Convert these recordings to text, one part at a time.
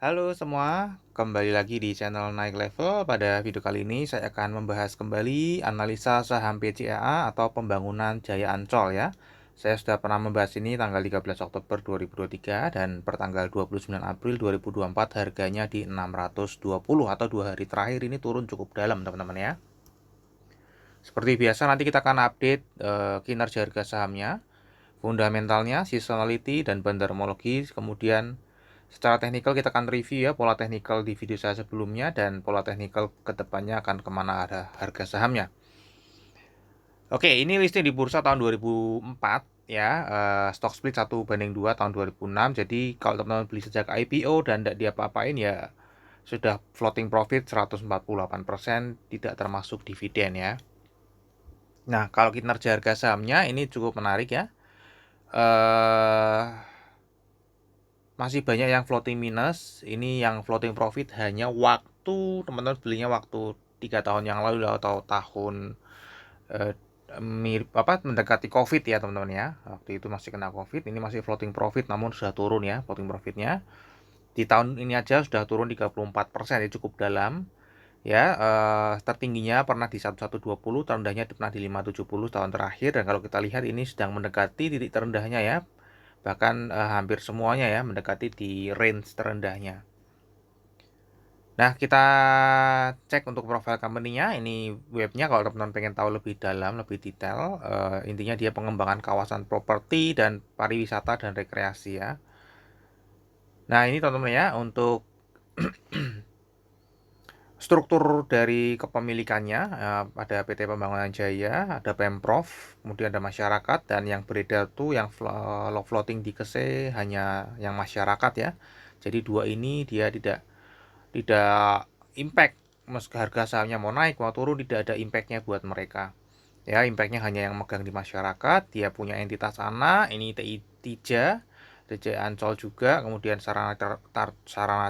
Halo semua, kembali lagi di channel Naik Level. Pada video kali ini saya akan membahas kembali analisa saham PJAA atau Pembangunan Jaya Ancol ya. Saya sudah pernah membahas ini tanggal 13 Oktober 2023 dan pertanggal 29 April 2024 harganya di 620 atau 2 hari terakhir ini turun cukup dalam teman-teman ya. Seperti biasa nanti kita akan update kinerja harga sahamnya, fundamentalnya, seasonality, dan bandarmologi. Kemudian secara teknikal kita akan review ya pola teknikal di video saya sebelumnya dan pola teknikal kedepannya akan kemana ada harga sahamnya. Oke, ini listing di bursa tahun 2004 ya, stock split 1:2 tahun 2006. Jadi kalau teman-teman beli sejak IPO dan tidak diapa-apain ya sudah floating profit 148%, tidak termasuk dividen ya. Nah, kalau kinerja harga sahamnya ini cukup menarik ya. Masih banyak yang floating minus. Ini yang floating profit hanya waktu teman-teman belinya waktu 3 tahun yang lalu atau tahun eh, mirip mendekati COVID ya teman-teman ya. Waktu itu masih kena COVID. Ini masih floating profit namun sudah turun ya floating profitnya. Di tahun ini aja sudah turun 34%, ya cukup dalam. Ya, tertingginya pernah di 1120, terendahnya pernah di 570 tahun terakhir, dan kalau kita lihat ini sedang mendekati titik terendahnya ya. Bahkan hampir semuanya ya mendekati di range terendahnya. Nah, kita cek untuk profil company-nya. Ini webnya kalau teman-teman pengen tahu lebih dalam, lebih detail. Intinya dia pengembangan kawasan properti dan pariwisata dan rekreasi ya. Nah, ini teman-teman ya untuk struktur dari kepemilikannya. Ada PT Pembangunan Jaya, ada Pemprov, kemudian ada masyarakat, dan yang beredar tuh yang floating di KSE hanya yang masyarakat ya. Jadi dua ini dia tidak impact, meski harga sahamnya mau naik mau turun tidak ada impactnya buat mereka ya. Impactnya hanya yang megang di masyarakat. Dia punya entitas anak, ini TIJA, TJ Ancol juga, kemudian Sarana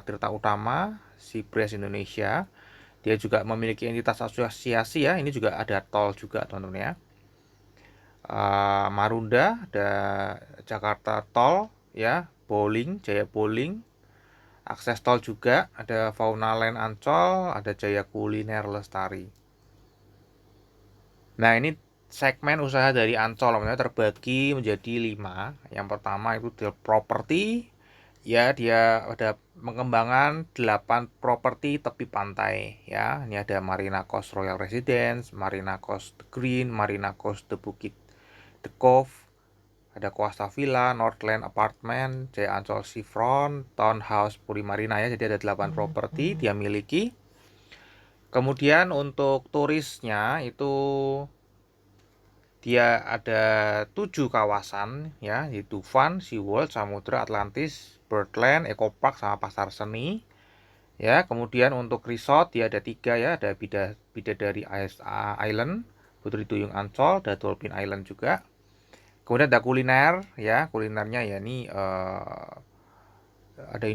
Tirta Utama, Sibres Indonesia. Dia juga memiliki entitas asosiasi ya, ini juga ada tol juga teman-teman ya. Marunda, ada Jakarta Tol ya, Bowling, Jaya Bowling, akses tol juga, ada Fauna Land Ancol, ada Jaya Kuliner Lestari. Nah, ini segmen usaha dari Ancol namanya terbagi menjadi 5. Yang pertama itu the property. Ya, dia ada pengembangan 8 properti tepi pantai ya. Ini ada Marina Coast Royal Residence, Marina Coast The Green, Marina Coast The Bukit The Cove, ada Costa Villa, Northland Apartment, Jaya Ancol Seafront, Townhouse Puri Marina ya. Jadi ada 8 properti dia miliki. Kemudian untuk turisnya itu dia ada 7 kawasan ya, yaitu Fun, SeaWorld, Samudra, Atlantis, Birdland, Eco Park, sama Pasar Seni. Ya, kemudian untuk resort dia ada 3 ya, ada Bidadari Island, Putri Duyung Ancol, ada Dolphin Island juga. Kemudian ada kuliner ya, kulinernya ya ini ada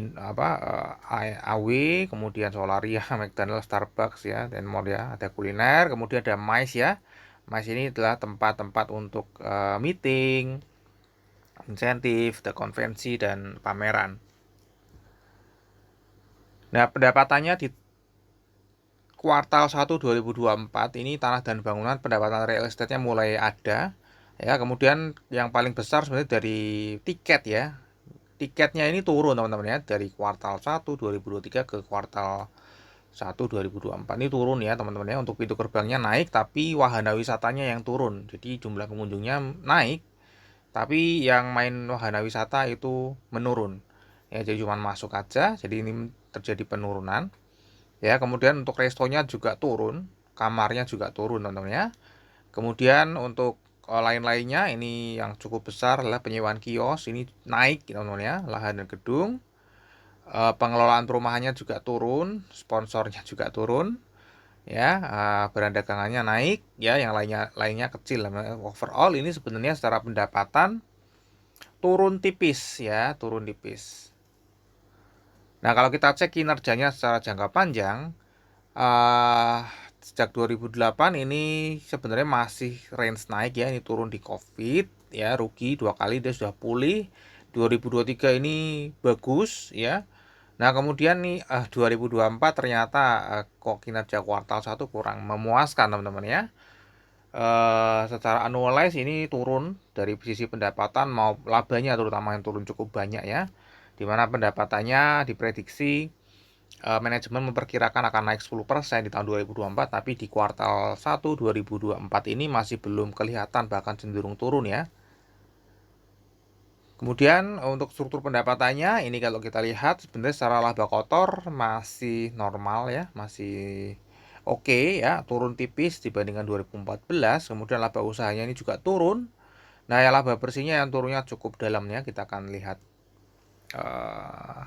AW, kemudian Solaria, McDonald's, Starbucks ya, dan more ya. Ada kuliner, kemudian ada MICE ya. MICE ini adalah tempat-tempat untuk meeting, insentif, ada konvensi dan pameran. Nah, pendapatannya di kuartal 1 2024 ini tanah dan bangunan pendapatan real estate-nya mulai ada ya. Kemudian yang paling besar sebenarnya dari tiket ya. Tiketnya ini turun teman-teman ya, dari kuartal 1 2023 ke kuartal 1 2024 ini turun ya teman-teman ya. Untuk pintu gerbangnya naik tapi wahana wisatanya yang turun. Jadi jumlah pengunjungnya naik tapi yang main wahana wisata itu menurun. Ya, jadi cuma masuk aja. Jadi ini terjadi penurunan. Ya, kemudian untuk restonya juga turun, kamarnya juga turun teman-teman ya. Kemudian untuk lain-lainnya ini yang cukup besar adalah penyewaan kios, ini naik teman-teman ya, lahan dan gedung. Pengelolaan perumahannya juga turun, sponsornya juga turun ya. Barang dagangannya naik ya, yang lainnya kecil. Overall ini sebenarnya secara pendapatan turun tipis ya, turun tipis. Nah, kalau kita cek kinerjanya secara jangka panjang, uh, sejak 2008 ini sebenarnya masih range naik ya. Ini turun di COVID ya, rugi 2 kali, dia sudah pulih. 2023 ini bagus ya, Nah, kemudian nih 2024 ternyata kok kinerja kuartal 1 kurang memuaskan, teman-teman ya. Secara annualize ini turun dari sisi pendapatan mau labanya terutama yang turun cukup banyak ya. Di mana pendapatannya diprediksi manajemen memperkirakan akan naik 10% di tahun 2024, tapi di kuartal 1 2024 ini masih belum kelihatan, bahkan cenderung turun ya. Kemudian untuk struktur pendapatannya ini kalau kita lihat sebenarnya secara laba kotor masih normal ya, masih oke ya, turun tipis dibandingkan 2014. Kemudian laba usahanya ini juga turun. Nah, ya laba bersihnya yang turunnya cukup dalam ya, kita akan lihat eh,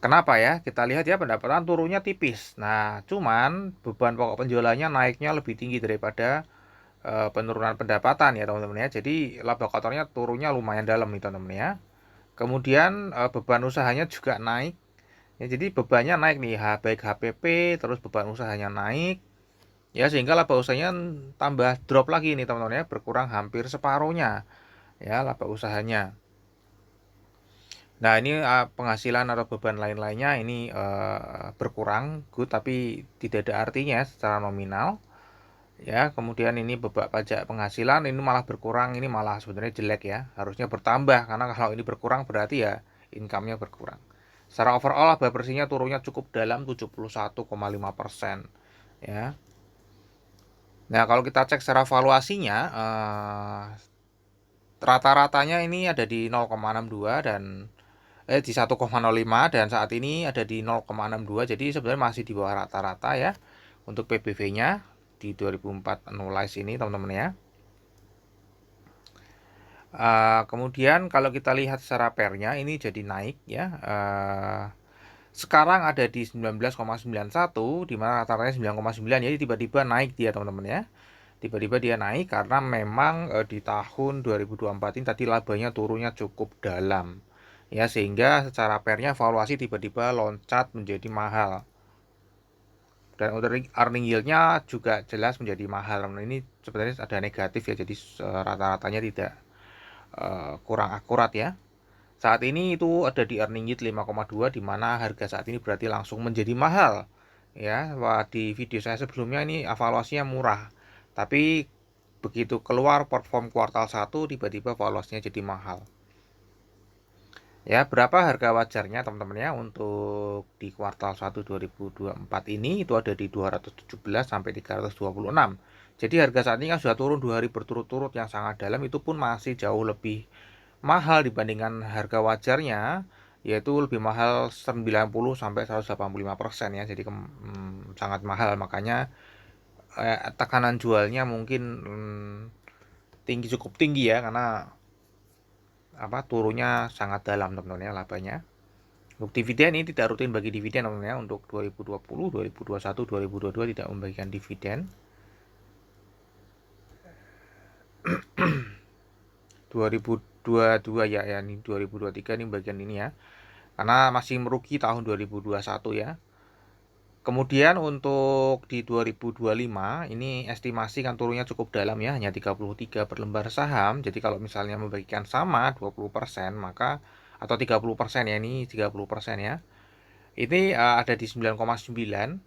kenapa ya. Kita lihat ya, pendapatan turunnya tipis. Nah, cuman beban pokok penjualannya naiknya lebih tinggi daripada penurunan pendapatan ya teman-teman ya. Jadi laba kotornya turunnya lumayan dalam nih teman-teman ya. Kemudian beban usahanya juga naik. Ya, jadi bebannya naik nih, baik HPP terus beban usahanya naik. Ya, sehingga laba usahanya tambah drop lagi nih teman-teman ya, berkurang hampir separuhnya ya laba usahanya. Nah, ini penghasilan atau beban lain-lainnya ini berkurang, good, tapi tidak ada artinya secara nominal. Ya, kemudian ini beban pajak penghasilan ini malah berkurang, ini malah sebenarnya jelek ya. Harusnya bertambah karena kalau ini berkurang berarti ya income-nya berkurang. Secara overall laba bersihnya turunnya cukup dalam 71,5% ya. Nah, kalau kita cek secara valuasinya rata-ratanya ini ada di 0,62 dan di 1,05 dan saat ini ada di 0,62. Jadi sebenarnya masih di bawah rata-rata ya untuk PBV-nya di 2004 annualize ini teman-teman ya. Kemudian kalau kita lihat secara pernya ini jadi naik ya. Sekarang ada di 19,91 di mana rata-ratanya 9,9, jadi tiba-tiba naik dia teman-teman ya. Tiba-tiba dia naik karena memang di tahun 2024 ini tadi labanya turunnya cukup dalam. Ya, sehingga secara pernya valuasi tiba-tiba loncat menjadi mahal. Dan earning yield-nya juga jelas menjadi mahal. Nah, ini sebenarnya ada negatif ya, jadi rata-ratanya tidak kurang akurat ya. Saat ini itu ada di earning yield 5,2 di mana harga saat ini berarti langsung menjadi mahal. Ya, wah, di video saya sebelumnya ini evaluasinya murah. Tapi begitu keluar perform kuartal 1 tiba-tiba valuasinya jadi mahal. Ya, berapa harga wajarnya teman-teman ya untuk di kuartal 1 2024 ini itu ada di 217 sampai 326. Jadi harga saat ini kan sudah turun 2 hari berturut-turut yang sangat dalam, itu pun masih jauh lebih mahal dibandingkan harga wajarnya, yaitu lebih mahal 90 sampai 185% ya. Jadi sangat mahal, makanya tekanan jualnya mungkin cukup tinggi ya, karena turunnya sangat dalam teman-teman ya labanya. Untuk dividen ini tidak rutin bagi dividen teman-teman ya. Untuk 2020, 2021, 2022 tidak membagikan dividen. 2022 ya, ini 2023 ini bagian ini ya. Karena masih merugi tahun 2021 ya. Kemudian untuk di 2025 ini estimasi kan turunnya cukup dalam ya, hanya 33 per lembar saham. Jadi kalau misalnya membagikan sama 20%, maka atau 30% ya, ini 30% ya. Ini ada di 9,9.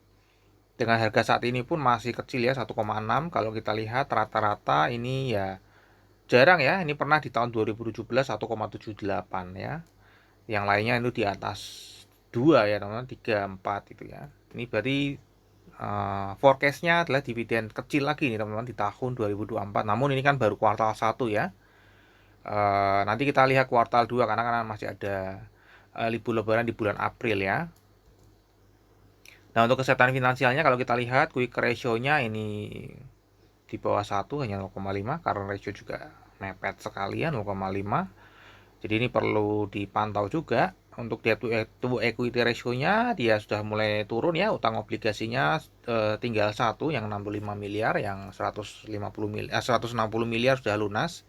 Dengan harga saat ini pun masih kecil ya, 1,6. Kalau kita lihat rata-rata ini ya jarang ya. Ini pernah di tahun 2017 1,78 ya. Yang lainnya itu di atas 2 ya teman-teman, 3, 4 itu ya. Ini berarti forecastnya adalah dividen kecil lagi nih teman-teman di tahun 2024. Namun ini kan baru kuartal 1 ya. Nanti kita lihat kuartal 2 karena kan masih ada libur lebaran di bulan April ya. Nah, untuk kesehatan finansialnya kalau kita lihat quick ratio-nya ini di bawah 1, hanya 0,5, karena ratio juga mepet sekali ya, 0,5. Jadi ini perlu dipantau juga. Untuk debt to equity ratio-nya dia sudah mulai turun ya, utang obligasinya tinggal 1 yang 65 miliar, yang 160 miliar sudah lunas.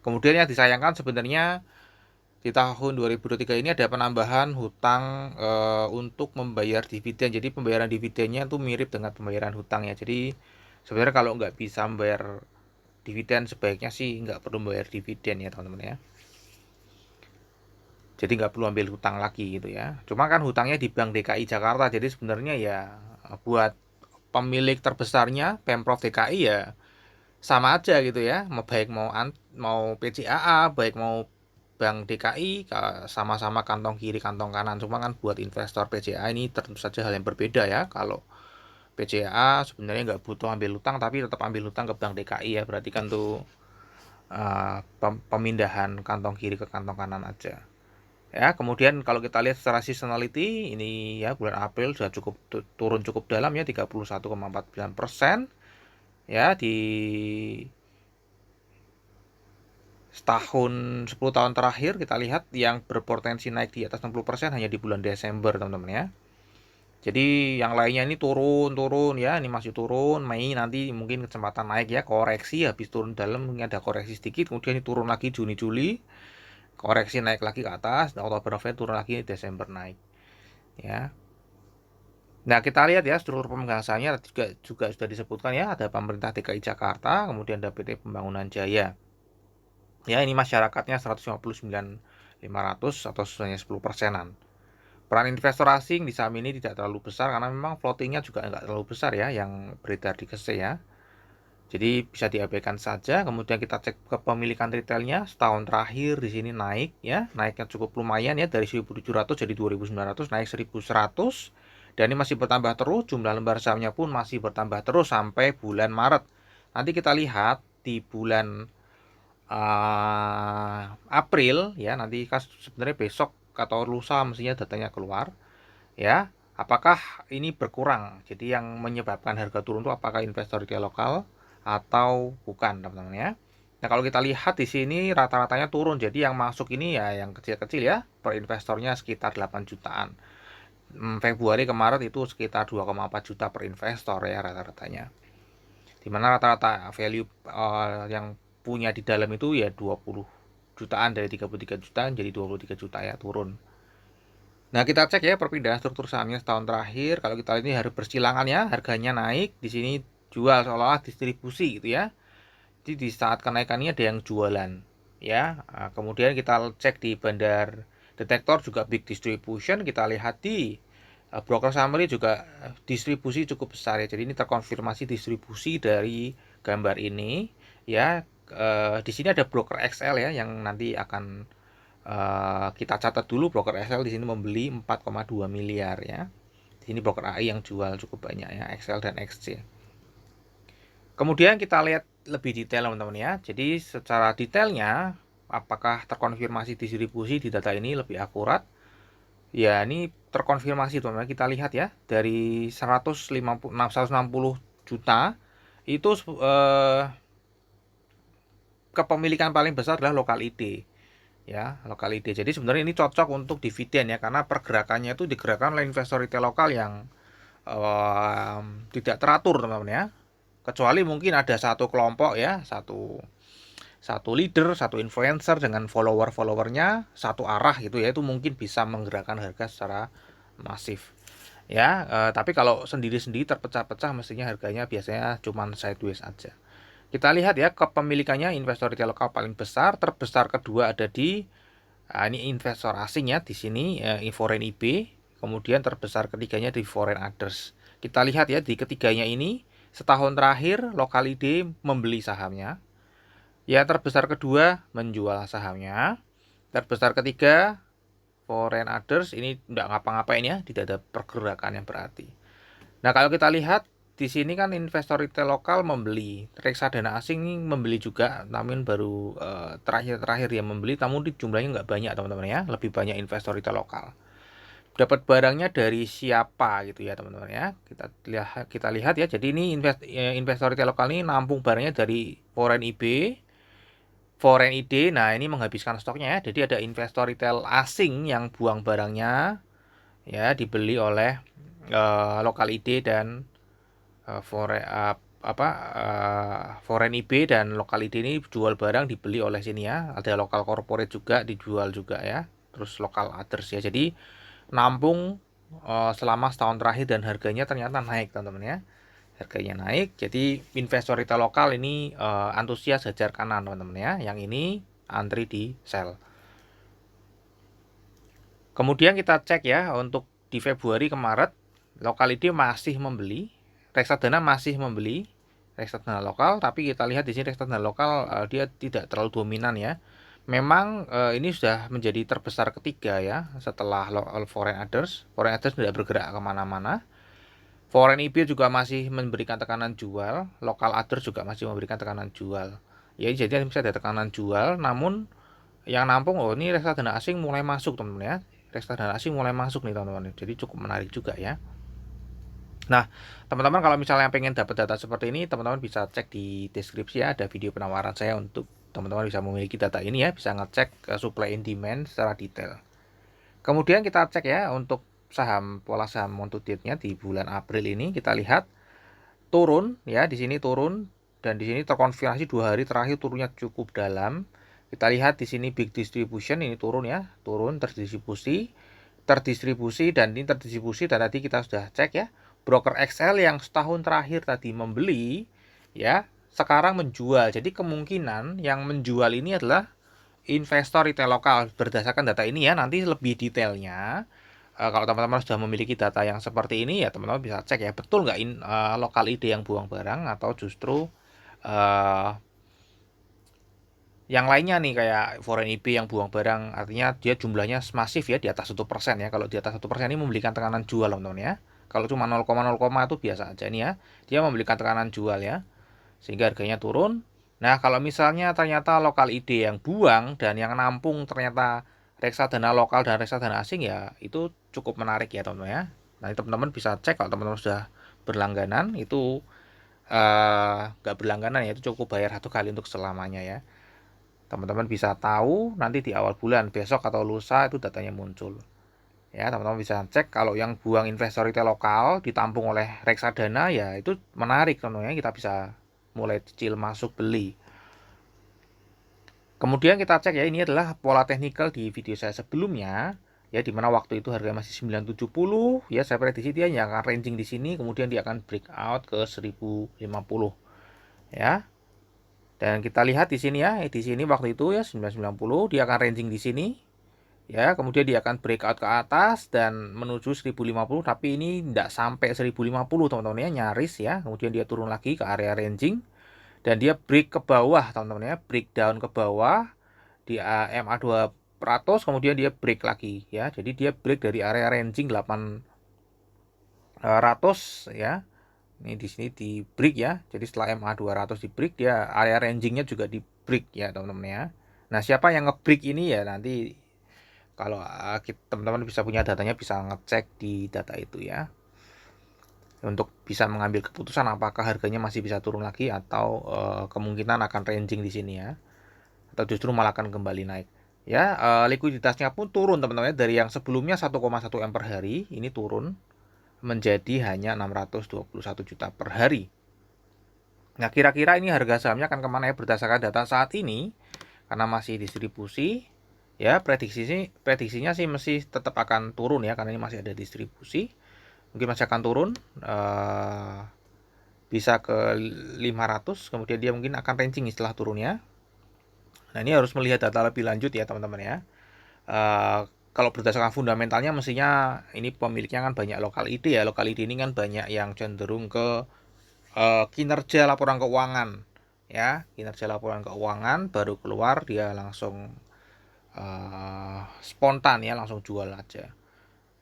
Kemudian yang disayangkan sebenarnya di tahun 2023 ini ada penambahan hutang untuk membayar dividen. Jadi pembayaran dividennya itu mirip dengan pembayaran hutang ya. Jadi sebenarnya kalau nggak bisa membayar dividen sebaiknya sih nggak perlu membayar dividen ya teman-teman ya. Jadi nggak perlu ambil hutang lagi gitu ya. Cuma kan hutangnya di Bank DKI Jakarta, jadi sebenarnya ya buat pemilik terbesarnya Pemprov DKI ya sama aja gitu ya. Baik mau PCAA, baik mau Bank DKI, sama-sama kantong kiri kantong kanan. Cuma kan buat investor PCA ini tentu saja hal yang berbeda ya. Kalau PCA sebenarnya nggak butuh ambil hutang, tapi tetap ambil hutang ke Bank DKI ya. Berarti kan tuh pemindahan kantong kiri ke kantong kanan aja. Ya, kemudian kalau kita lihat secara seasonality, ini ya bulan April sudah cukup turun cukup dalam ya, 31,49%. Ya, di setahun 10 tahun terakhir kita lihat yang berpotensi naik di atas 60% hanya di bulan Desember, teman-teman ya. Jadi yang lainnya ini turun ya, ini masih turun. Mei nanti mungkin kesempatan naik ya, koreksi habis turun dalam mungkin ada koreksi sedikit, kemudian ini turun lagi Juni Juli, koreksi naik lagi ke atas, dan Oktober November turun lagi, Desember naik. Ya. Nah, kita lihat ya struktur pemegang sahamnya juga sudah disebutkan ya, ada pemerintah DKI Jakarta, kemudian ada PT Pembangunan Jaya. Ya, ini masyarakatnya 159.500 atau sebenarnya 10%-an. Peran investor asing di saham ini tidak terlalu besar karena memang floatingnya juga nggak terlalu besar ya yang beredar di KSE ya. Jadi bisa diabaikan saja. Kemudian kita cek kepemilikan retailnya setahun terakhir di sini naik ya, naiknya cukup lumayan ya dari 1.700 jadi 2.900 naik 1.100 dan ini masih bertambah terus. Jumlah lembar sahamnya pun masih bertambah terus sampai bulan Maret. Nanti kita lihat di bulan April ya nanti kan sebenarnya besok atau lusa mestinya datanya keluar ya, apakah ini berkurang, jadi yang menyebabkan harga turun itu apakah investor retail lokal atau bukan, teman-teman ya. Nah, kalau kita lihat di sini rata-ratanya turun, jadi yang masuk ini ya yang kecil-kecil ya, per investornya sekitar 8 jutaan. Februari ke Maret itu sekitar 2,4 juta per investor ya rata-ratanya, dimana rata-rata value yang punya di dalam itu ya 20 jutaan, dari 33 jutaan jadi 23 juta ya, turun. Nah, kita cek ya perpindahan struktur sahamnya setahun terakhir. Kalau kita lihat ini harus bersilangan ya, harganya naik, di sini jual seolah-olah distribusi gitu ya. Jadi di saat kenaikannya ada yang jualan ya. Nah, kemudian kita cek di bandar detektor juga big distribution, kita lihat di broker summary juga distribusi cukup besar ya. Jadi ini terkonfirmasi distribusi dari gambar ini ya. Di sini ada broker XL ya yang nanti akan kita catat dulu. Broker XL di sini membeli 4,2 miliar ya. Di sini broker AI yang jual cukup banyak ya, XL dan XC. Kemudian kita lihat lebih detail teman-teman ya. Jadi secara detailnya apakah terkonfirmasi distribusi di data ini lebih akurat? Ya, ini terkonfirmasi teman-teman. Kita lihat ya dari 160 juta itu kepemilikan paling besar adalah lokal ID. Ya, lokal ID. Jadi sebenarnya ini cocok untuk dividen ya, karena pergerakannya itu digerakkan oleh investor retail lokal yang tidak teratur teman-teman ya. Kecuali mungkin ada satu kelompok ya, satu leader, satu influencer dengan followernya satu arah gitu ya, itu mungkin bisa menggerakkan harga secara masif. Ya, tapi kalau sendiri-sendiri terpecah-pecah mestinya harganya biasanya cuman sideways aja. Kita lihat ya kepemilikannya investor retail lokal paling besar, terbesar kedua ada di ini investor asing ya di sini foreign IB, kemudian terbesar ketiganya di foreign others. Kita lihat ya di ketiganya ini setahun terakhir lokal ID membeli sahamnya. Ya terbesar kedua menjual sahamnya. Terbesar ketiga foreign others ini tidak ngapa-ngapain ya, tidak ada pergerakan yang berarti. Nah, kalau kita lihat di sini kan investor retail lokal membeli, reksadana asing membeli juga, namun baru terakhir-terakhir ya membeli, namun jumlahnya nggak banyak teman-teman ya, lebih banyak investor retail lokal. Dapat barangnya dari siapa gitu ya teman-teman ya, kita lihat ya. Jadi ini investor retail lokal ini nampung barangnya dari foreign IB, foreign ID. Nah, ini menghabiskan stoknya ya. Jadi ada investor retail asing yang buang barangnya ya, dibeli oleh lokal ID dan foreign IB dan lokal ID ini jual barang dibeli oleh sini ya. Ada lokal corporate juga dijual juga ya. Terus lokal others ya. Jadi nampung selama setahun terakhir dan harganya ternyata naik teman-teman ya. Harganya naik. Jadi investor retail lokal ini antusias hajar kanan teman-teman ya. Yang ini antri di sell. Kemudian kita cek ya untuk di Februari ke Maret, lokal ID masih membeli, reksadana masih membeli reksadana lokal, tapi kita lihat di sini reksadana lokal dia tidak terlalu dominan ya. Memang ini sudah menjadi terbesar ketiga ya setelah foreign others. Foreign others tidak bergerak kemana-mana. Foreign IB juga masih memberikan tekanan jual, lokal others juga masih memberikan tekanan jual. Ya jadi bisa ada tekanan jual, namun yang nampung ini reksadana asing mulai masuk teman-teman ya. Reksadana asing mulai masuk nih teman-teman. Jadi cukup menarik juga ya. Nah, teman-teman kalau misalnya pengen dapat data seperti ini, teman-teman bisa cek di deskripsi ya, ada video penawaran saya untuk teman-teman bisa memiliki data ini ya, bisa ngecek supply and demand secara detail. Kemudian kita cek ya untuk saham pola saham month to date-nya di bulan April ini kita lihat turun ya, di sini turun dan di sini terkonfirmasi 2 hari terakhir turunnya cukup dalam. Kita lihat di sini big distribution ini turun ya, turun terdistribusi dan ini terdistribusi dan tadi kita sudah cek ya broker XL yang setahun terakhir tadi membeli ya sekarang menjual. Jadi kemungkinan yang menjual ini adalah investor retail lokal berdasarkan data ini ya. Nanti lebih detailnya kalau teman-teman sudah memiliki data yang seperti ini ya teman-teman bisa cek ya betul nggak lokal ide yang buang barang atau justru uh, yang lainnya nih kayak foreign IB yang buang barang artinya dia jumlahnya masif ya di atas 1% ya. Kalau di atas 1% ini memberikan tekanan jual teman-teman ya. Kalau cuma 0,0 itu biasa aja nih ya. Dia memberikan tekanan jual ya. Sehingga harganya turun. Nah, kalau misalnya ternyata lokal ID yang buang dan yang nampung ternyata reksadana lokal dan reksadana asing ya itu cukup menarik ya teman-teman ya. Nanti teman-teman bisa cek kalau teman-teman sudah berlangganan itu nggak berlangganan ya itu cukup bayar 1 kali untuk selamanya ya. Teman-teman bisa tahu nanti di awal bulan besok atau lusa itu datanya muncul. Ya, teman-teman bisa cek kalau yang buang investor retail lokal ditampung oleh reksadana ya itu menarik teman-teman ya, kita bisa mulai kecil masuk beli. Kemudian kita cek ya ini adalah pola teknikal di video saya sebelumnya ya di mana waktu itu harga masih 970 ya saya prediksi dia yang akan ranging di sini kemudian dia akan breakout ke 1050 ya. Dan kita lihat di sini ya, di sini waktu itu ya 990 dia akan ranging di sini. Ya, kemudian dia akan breakout ke atas dan menuju 1050 tapi ini tidak sampai 1050 teman-teman ya, nyaris ya. Kemudian dia turun lagi ke area ranging dan dia break ke bawah teman-teman ya, breakdown ke bawah di MA 200 kemudian dia break lagi ya. Jadi dia break dari area ranging 800 ya. Ini di sini di break ya. Jadi setelah MA 200 di break dia area rangingnya juga di break ya teman-teman ya. Nah siapa yang nge-break ini ya nanti kalau teman-teman bisa punya datanya bisa ngecek di data itu ya. Untuk bisa mengambil keputusan apakah harganya masih bisa turun lagi atau kemungkinan akan ranging di sini ya. Atau justru malah akan kembali naik. Ya, likuiditasnya pun turun teman-teman ya. Dari yang sebelumnya 1,1 M per hari ini turun menjadi hanya 621 juta per hari. Nah, kira-kira ini harga sahamnya akan kemana ya berdasarkan data saat ini? Karena masih distribusi, ya prediksinya sih masih tetap akan turun ya, karena ini masih ada distribusi. Mungkin masih akan turun, bisa ke 500, kemudian dia mungkin akan ranging setelah turunnya. Nah, ini harus melihat data lebih lanjut ya teman-teman ya. Kalau berdasarkan fundamentalnya mestinya ini pemiliknya kan banyak lokal ID ya. Lokal ID ini kan banyak yang cenderung ke kinerja laporan keuangan ya. Kinerja laporan keuangan baru keluar dia langsung spontan ya, langsung jual aja.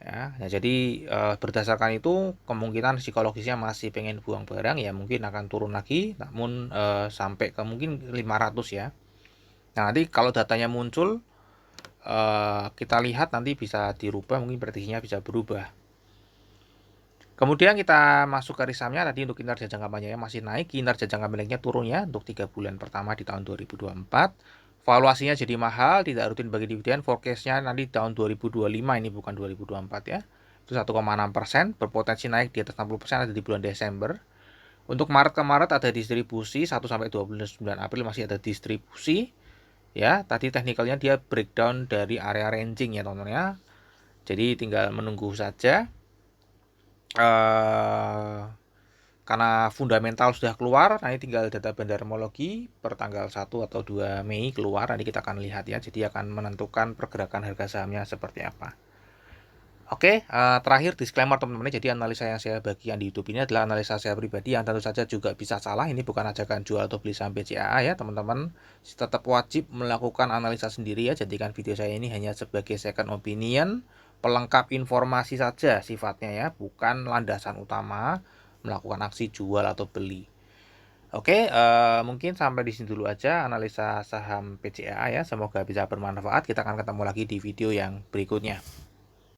Ya, nah jadi berdasarkan itu kemungkinan psikologisnya masih pengen buang barang ya mungkin akan turun lagi namun sampai ke mungkin 500 ya. Nah, nanti kalau datanya muncul kita lihat nanti bisa dirubah, mungkin prediksinya bisa berubah. Kemudian kita masuk ke sahamnya tadi untuk kinerja jangka panjangnya masih naik, kinerja jangka pendeknya turun ya untuk 3 bulan pertama di tahun 2024. Valuasinya jadi mahal, tidak rutin bagi dividen, forecastnya nanti tahun 2025 ini bukan 2024 ya. Itu 1,6%, berpotensi naik di atas 60% ada di bulan Desember. Untuk Maret ke Maret ada distribusi, 1 sampai 29 April masih ada distribusi. Ya, tadi teknikalnya dia breakdown dari area ranging ya teman-teman ya. Jadi tinggal menunggu saja. Karena fundamental sudah keluar, nanti tinggal data bandarmologi per tanggal 1 atau 2 Mei keluar, nanti kita akan lihat ya. Jadi akan menentukan pergerakan harga sahamnya seperti apa. Oke, terakhir disclaimer teman-teman, jadi analisa yang saya bagikan di YouTube ini adalah analisa saya pribadi yang tentu saja juga bisa salah. Ini bukan ajakan jual atau beli saham BCAA ya, teman-teman. Tetap wajib melakukan analisa sendiri ya. Jadikan video saya ini hanya sebagai second opinion, pelengkap informasi saja sifatnya ya, bukan landasan utama melakukan aksi jual atau beli. Oke, mungkin sampai di sini dulu aja analisa saham BCAA ya. Semoga bisa bermanfaat. Kita akan ketemu lagi di video yang berikutnya.